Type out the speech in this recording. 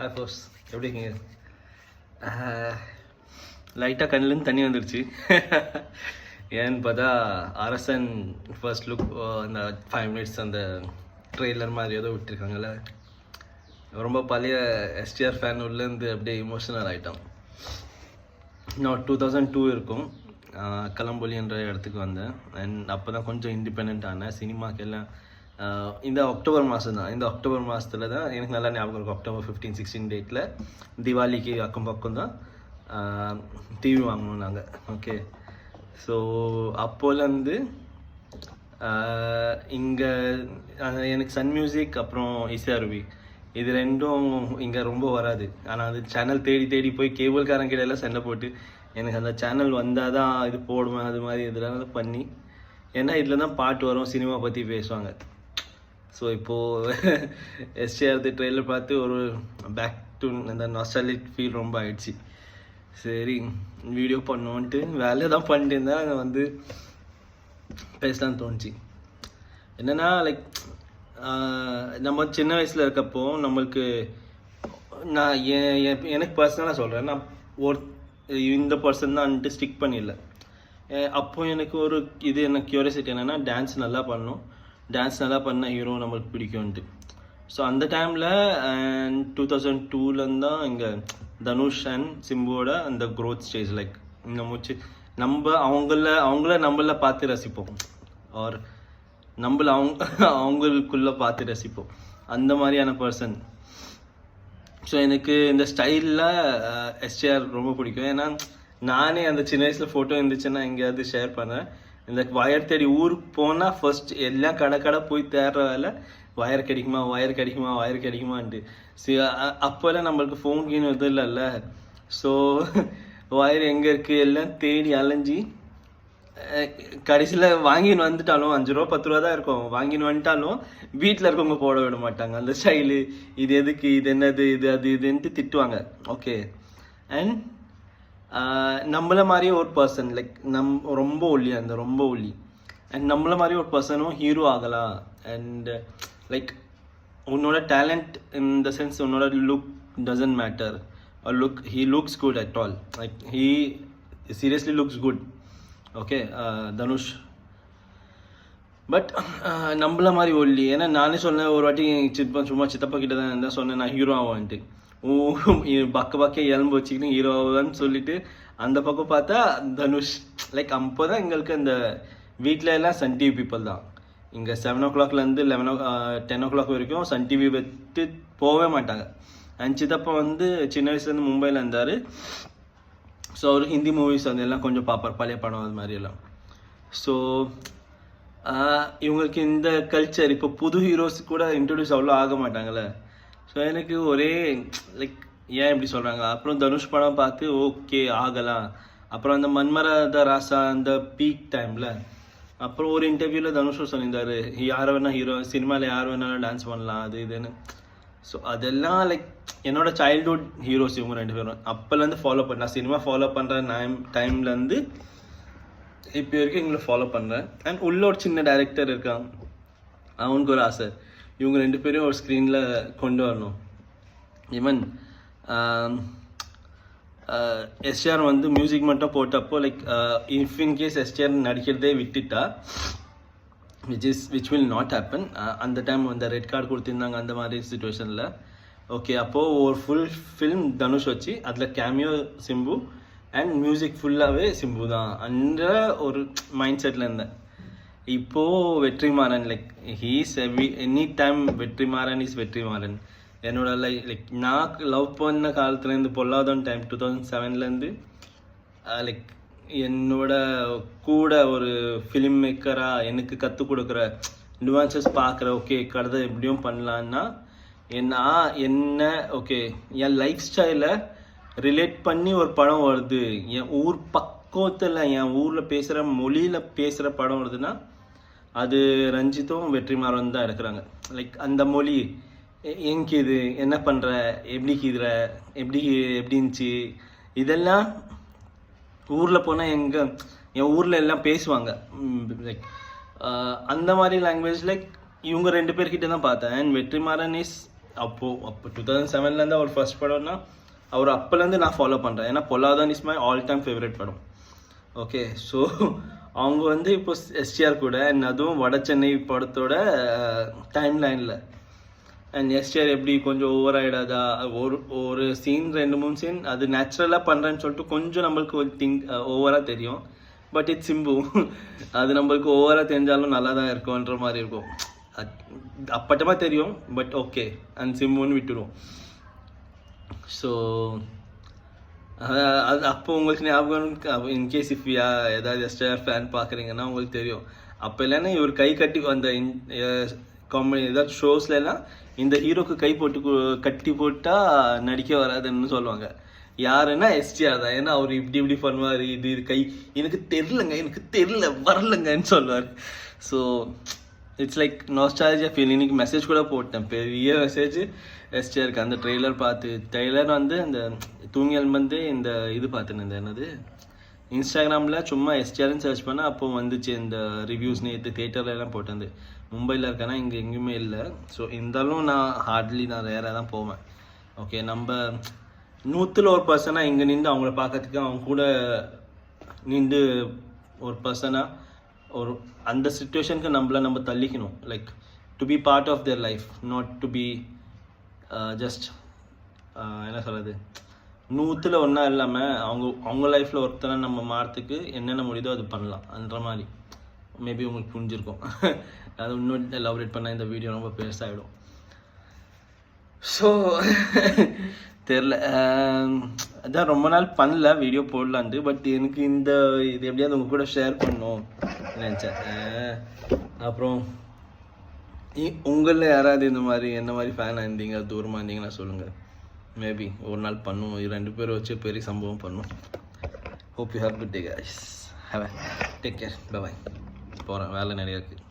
Hi force, எப்படி இருக்கீங்க? லைட்டாக கண்ணிலேருந்து தண்ணி வந்துடுச்சு. ஏன்னு பார்த்தா அரசன் ஃபர்ஸ்ட் லுக் அந்த 5 minutes அந்த ட்ரெய்லர் மாதிரி ஏதோ விட்டுருக்காங்கல்ல, ரொம்ப பழைய எஸ்டிஆர் ஃபேன் உள்ளேருந்து அப்படியே இமோஷனல் ஆகிட்டோம். நான் 2002 இருக்கும், கலம்பொலி என்ற இடத்துக்கு வந்தேன். அண்ட் அப்போ தான் கொஞ்சம் இண்டிபெண்ட் ஆனேன் சினிமாக்கெல்லாம். இந்த அக்டோபர் மாதம் தான், இந்த அக்டோபர் மாதத்தில் தான் எனக்கு நல்லா ஞாபகம் இருக்கும். அக்டோபர் 15-16 டேட்டில் தீபாவளிக்கு அக்கம் பக்கம் தான் டிவி வாங்கணும் நாங்கள். ஓகே, ஸோ அப்போலேருந்து இங்கே எனக்கு சன் மியூசிக் அப்புறம் இசை அருவி இது ரெண்டும் இங்கே ரொம்ப வராது. ஆனால் அது சேனல் தேடி தேடி போய் கேபிள்காரன் கீழெல்லாம் சண்டை போட்டு எனக்கு அந்த சேனல் வந்தால் தான் இது போடுவேன், அது மாதிரி இதெல்லாம் பண்ணி. ஏன்னா இதில் தான் பாட்டு வரும், சினிமா பற்றி பேசுவாங்க. ஸோ இப்போது எஸ்டிஆர் ட்ரெயிலர் பார்த்து ஒரு பேக் டு அந்த நாஸ்டாலிக் ஃபீல் ரொம்ப ஆயிடுச்சு. சரி, வீடியோ பண்ணுவோன்ட்டு வேலையை தான் பண்ணிட்டு இருந்தேன். அங்கே வந்து பேசலான்னு தோணுச்சு. என்னென்னா லைக் நம்ம சின்ன வயசில் இருக்கப்போ நம்மளுக்கு நான் எனக்கு பர்சனலாக சொல்கிறேன், நான் இந்த பர்சன் தான்ட்டு ஸ்டிக் பண்ணிடல. அப்போ எனக்கு ஒரு எனக்கு க்யூரியாசிட்டி என்னென்னா டான்ஸ் நல்லா பண்ணணும், டான்ஸ் நல்லா பண்ண ஹீரோ நம்மளுக்கு பிடிக்கும்ன்ட்டு. ஸோ அந்த டைமில் 2002 தான் இங்கே தனுஷ் அண்ட் சிம்புவோட அந்த க்ரோத் ஸ்டேஜ். லைக் நம்ம அவங்கள நம்மள பார்த்து ரசிப்போம், ஆர் நம்மள அவங்களுக்குள்ளே பார்த்து ரசிப்போம், அந்த மாதிரியான பர்சன். ஸோ எனக்கு இந்த ஸ்டைலில் எஸ்டிஆர் ரொம்ப பிடிக்கும். ஏன்னா நானே அந்த சின்ன வயசில் ஃபோட்டோ இருந்துச்சுன்னா எங்கேயாவது ஷேர் பண்ணேன். இந்த வயர் தேடி ஊருக்கு போனால் ஃபர்ஸ்ட் எல்லாம் கடை போய் தேடுற வேலை, வயர் கிடைக்குமான்ட்டு. சரி, அப்போல்லாம் நம்மளுக்கு ஃபோன் கீன் எதுவும் இல்லைல்ல. ஸோ வயர் எங்கே இருக்குது எல்லாம் தேடி அலைஞ்சி கடைசியில் வாங்கின்னு வந்துட்டாலும் 5 ரூபா 10 ரூபா தான் இருக்கும். வாங்கின்னு வந்துட்டாலும் வீட்டில் இருக்கவங்க போட விட மாட்டாங்க. அந்த ஸ்டைலு இது எதுக்கு, இது என்னது, இது அது இதுன்ட்டு திட்டுவாங்க. ஓகே, அண்ட் நம்மள மாதிரியே ஒரு பர்சன் லைக் ரொம்ப ஒல்லி அண்ட் நம்மள மாதிரி ஒரு பர்சனும் ஹீரோ ஆகலாம். அண்ட் லைக் உன்னோட டேலண்ட் இன் த சென்ஸ் உன்னோட look doesn't matter, he looks good at all, like he seriously looks good. Okay, Dhanush but நம்மள மாதிரி ஒல்லி. ஏன்னா நானே சொன்னேன் ஒரு வாட்டி சும்மா சித்தப்பா கிட்ட தான் சொன்னேன் நான் ஹீரோ ஆவான்ட்டு. பக்க எலும்பு வச்சுக்கிட்டு ஹீரோ ஆகுதான்னு சொல்லிட்டு அந்த பக்கம் பார்த்தா தனுஷ். லைக் அப்போ தான் எங்களுக்கு அந்த வீட்டில் எல்லாம் சன் டிவி பீப்புள் தான். இங்கே 7 o'clockலேருந்து 10 o'clock வரைக்கும் சன் டிவி விட்டு போகவே மாட்டாங்க. அண்ட் சித்தப்பா வந்து சின்ன வயசுலேருந்து மும்பையில் இருந்தார். ஸோ அவர் ஹிந்தி மூவிஸ் வந்து எல்லாம் கொஞ்சம் பார்ப்பார், பழைய படம் அது மாதிரி எல்லாம். ஸோ இவங்களுக்கு இந்த கல்ச்சர் இப்போ புது ஹீரோஸ் கூட இன்ட்ரடியூஸ் அவ்வளோ ஆக மாட்டாங்கள்ல. ஸோ எனக்கு ஒரே லைக் ஏன் இப்படி சொல்கிறாங்க. அப்புறம் தனுஷ் படம் பார்த்து ஓகே ஆகலாம். அப்புறம் அந்த மன்மரத ராசா அந்த பீக் டைமில் அப்புறம் ஒரு இன்டர்வியூவில் தனுஷும் சொல்லியிருந்தார், யாரை வேணால் ஹீரோ சினிமாவில் யார் வேணாலும் டான்ஸ் பண்ணலாம் அது இதுன்னு. ஸோ அதெல்லாம் லைக் என்னோட சைல்ட்ஹுட் ஹீரோஸ் இவங்க 2 பேரும். அப்போலேருந்து ஃபாலோ பண்ணேன், சினிமா ஃபாலோ பண்ணுற டைம்லேருந்து இப்போ வரைக்கும் எங்களை ஃபாலோ பண்ணுறேன். அண்ட் உள்ள ஒரு சின்ன டைரக்டர் இருக்கான், அவனுக்கு ஒரு ஆசை இவங்க 2 பேரையும் ஒரு ஸ்க்ரீனில் கொண்டு வரணும். ஈவன் எஸ்டிஆர் வந்து மியூசிக் மட்டும் போட்டப்போ like if in case STR நடிக்கிறதே விட்டுட்டா, விச் வில் நாட் ஹேப்பன். அந்த டைம் அந்த ரெட் கார்டு கொடுத்துருந்தாங்க அந்த மாதிரி சுச்சுவேஷனில். ஓகே, அப்போது ஒரு ஃபுல் ஃபில்ம் தனுஷ் வச்சு அதில் கேமியோ சிம்பு அண்ட் மியூசிக் ஃபுல்லாகவே சிம்பு தான் அந்த ஒரு மைண்ட் செட்டில் இருந்தேன். இப்போது Vetrimaaran like he's any time Vetrimaaran is Vetrimaaran. என்னோட லைக் நான் லவ் பண்ண காலத்துலேருந்து பொல்லாதவன் டைம் 2007 லைக் என்னோட கூட ஒரு ஃபிலிம் மேக்கராக எனக்கு கற்றுக் கொடுக்குற நியூவான்சஸ் பார்க்குற. ஓகே, கதை எப்படியும் பண்ணலான்னா என்ன ஓகே என் லைஃப் ஸ்டைலை ரிலேட் பண்ணி ஒரு படம் வருது, என் ஊர் பக்கத்தில் என் ஊரில் பேசுகிற மொழியில் பேசுகிற படம் வருதுன்னா அது ரஞ்சித்தும் வெற்றிமாறன் தான் எடுக்கிறாங்க. லைக் அந்த மொழி எங்கே இது, என்ன பண்ணுற, எப்படி இருந்துச்சு, இதெல்லாம் ஊரில் போனால் என் ஊரில் எல்லாம் பேசுவாங்க. லைக் அந்த மாதிரி லாங்குவேஜ் லைக் இவங்க 2 பேர்கிட்ட தான் பார்த்தேன். அண்ட் வெற்றிமாறன் இஸ் அப்போ 2007 அவர் ஃபர்ஸ்ட் படம்னா அவர் அப்போலேருந்து நான் ஃபாலோ பண்ணுறேன். ஏன்னா Polladhavan is my all time favourite படம். ஓகே, ஸோ அவங்க வந்து இப்போ எஸ்டிஆர் கூட அண்ட் அதுவும் வட சென்னை படத்தோட டைம் லைனில் அண்ட் எஸ்டிஆர் எப்படி கொஞ்சம் ஓவர் ஆகிடாதா, ஒரு சீன் 2-3 சீன் அது நேச்சுரலாக பண்ணுறேன்னு சொல்லிட்டு கொஞ்சம் நம்மளுக்கு ஒரு ஓவராக தெரியும். பட் இட்ஸ் சிம்பு, அது நம்மளுக்கு ஓவராக தெரிஞ்சாலும் நல்லா தான் இருக்கும்ன்ற மாதிரி இருக்கும். அப்பட்டமாக தெரியும், பட் ஓகே அண்ட் சிம்புன்னு விட்டுடும். ஸோ அது அப்போ உங்களுக்கு ஞாபகம், இன்கேஸ் இஃப் ஏதாவது எஸ்டிஆர் ஃபேன் பார்க்குறீங்கன்னா உங்களுக்கு தெரியும். அப்போ இல்லைன்னா இவர் கை கட்டி அந்த காமெடி ஏதாவது ஷோஸ்லாம் இந்த ஹீரோக்கு கை போட்டு கட்டி போட்டால் நடிக்க வராதுன்னு சொல்லுவாங்க. யாருன்னா எஸ்டிஆர் தான். ஏன்னா அவர் இப்படி பண்ணுவார், இது கை எனக்கு தெரில வரலங்கன்னு சொல்லுவார். So it's like nostalgia feel. இன்னைக்கு மெசேஜ் கூட போட்டேன், பெரிய மெசேஜ் எஸ்டிஆருக்கு. அந்த ட்ரெய்லர் வந்து அந்த தூங்கியல் வந்து இந்த இது பார்த்துன்னு இந்த என்னது இன்ஸ்டாகிராமில் சும்மா எஸ்டிஆர்னு சர்ச் பண்ணால் அப்போ வந்துச்சு இந்த ரிவ்யூஸ். நேற்று தேட்டர்லாம் போட்டது. மும்பையில் இருக்கேன்னா இங்கே எங்கேயுமே இல்லை. ஸோ இருந்தாலும் நான் ரேராக தான் போவேன். ஓகே, நம்ம 100% இங்கே நின்று அவங்கள பார்க்கறதுக்கு அவங்க கூட நின்று ஒரு பர்சனாக ஒரு அந்த சிச்சுவேஷனுக்கு நம்ம தள்ளிக்கணும். Like to be part of their life, not to be just என்ன சொல்கிறது 100% இல்லாமல் அவங்க லைஃப்பில் ஒருத்தனை நம்ம மாறத்துக்கு என்னென்ன முடியுதோ அது பண்ணலாம் அன்ற மாதிரி. மேபி உங்களுக்கு புரிஞ்சிருக்கும். அது இன்னும் எலாபரேட் பண்ணால் இந்த வீடியோ ரொம்ப பெருசாகிடும். ஸோ தெரில, அதான் ரொம்ப நாள் பண்ணல வீடியோ போடலான்ட்டு. பட் எனக்கு இது எப்படியாவது உங்கள் கூட ஷேர் பண்ணணும் நினச்சேன். அப்புறம் உங்களில் யாராவது இந்த மாதிரி என்ன மாதிரி ஃபேனாக இருந்தீங்க, தூரமாக இருந்தீங்கன்னா சொல்லுங்கள். மேபி ஒரு நாள் பண்ணுவோம், 2 பேரை வச்சு பெரிய சம்பவம் பண்ணுவோம். Hope you have good day guys. Take care, bye. போகிறேன், வேலை நிறைய இருக்குது.